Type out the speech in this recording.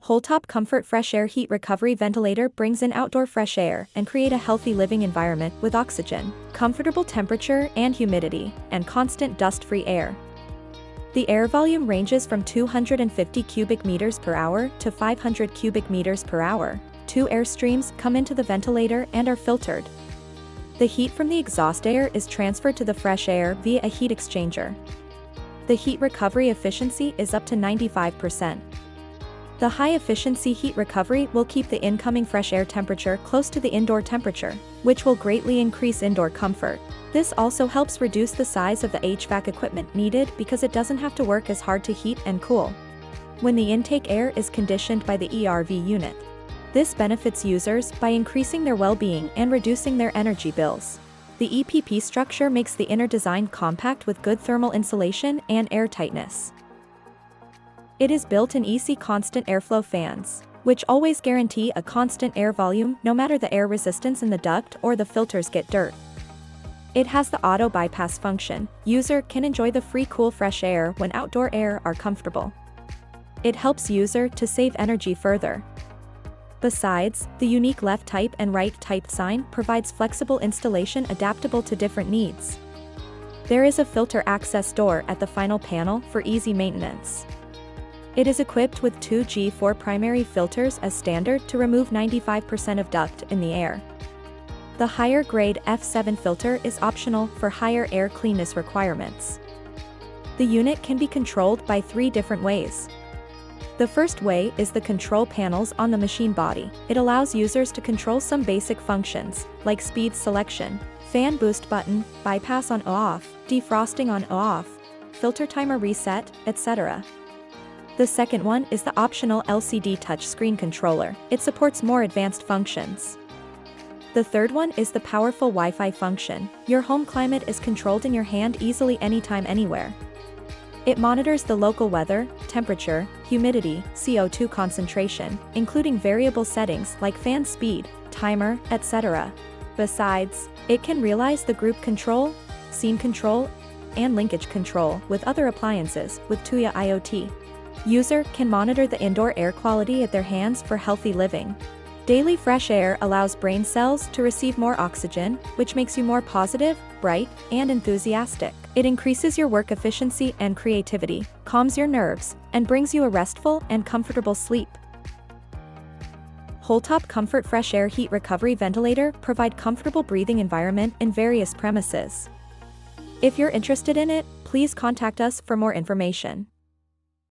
Holtop Comfort Fresh Air Heat Recovery Ventilator brings in outdoor fresh air and create a healthy living environment with oxygen, comfortable temperature and humidity, and constant dust-free air. The air volume ranges from 250 cubic meters per hour to 500 cubic meters per hour. 2 air streams come into the ventilator and are filtered. The heat from the exhaust air is transferred to the fresh air via a heat exchanger. The heat recovery efficiency is up to 95%. The high-efficiency heat recovery will keep the incoming fresh air temperature close to the indoor temperature, which will greatly increase indoor comfort. This also helps reduce the size of the HVAC equipment needed because it doesn't have to work as hard to heat and cool when the intake air is conditioned by the HRV unit. This benefits users by increasing their well-being and reducing their energy bills. The EPP structure makes the inner design compact with good thermal insulation and air tightness. It is built in EC constant airflow fans, which always guarantee a constant air volume no matter the air resistance in the duct or the filters get dirt. It has the auto bypass function. User can enjoy the free cool fresh air when outdoor air are comfortable. It helps user to save energy further. Besides, the unique left type and right type sign provides flexible installation adaptable to different needs. There is a filter access door at the final panel for easy maintenance. It is equipped with 2 G4 primary filters as standard to remove 95% of duct in the air. The higher grade F7 filter is optional for higher air cleanness requirements. The unit can be controlled by 3 different ways. The first way is the control panels on the machine body. It allows users to control some basic functions, like speed selection, fan boost button, bypass on off, defrosting on off, filter timer reset, etc. The second one is the optional LCD touchscreen controller. It supports more advanced functions. The third one is the powerful Wi-Fi function. Your home climate is controlled in your hand easily anytime anywhere. It monitors the local weather, temperature, humidity, CO2 concentration, including variable settings like fan speed, timer, etc. Besides, it can realize the group control, scene control, and linkage control with other appliances with Tuya IoT. User can monitor the indoor air quality at their hands for healthy living. Daily fresh air allows brain cells to receive more oxygen, which makes you more positive, bright, and enthusiastic. It increases your work efficiency and creativity, calms your nerves, and brings you a restful and comfortable sleep. Holtop Comfort Fresh Air Heat Recovery Ventilator provide comfortable breathing environment in various premises. If you're interested in it, please contact us for more information.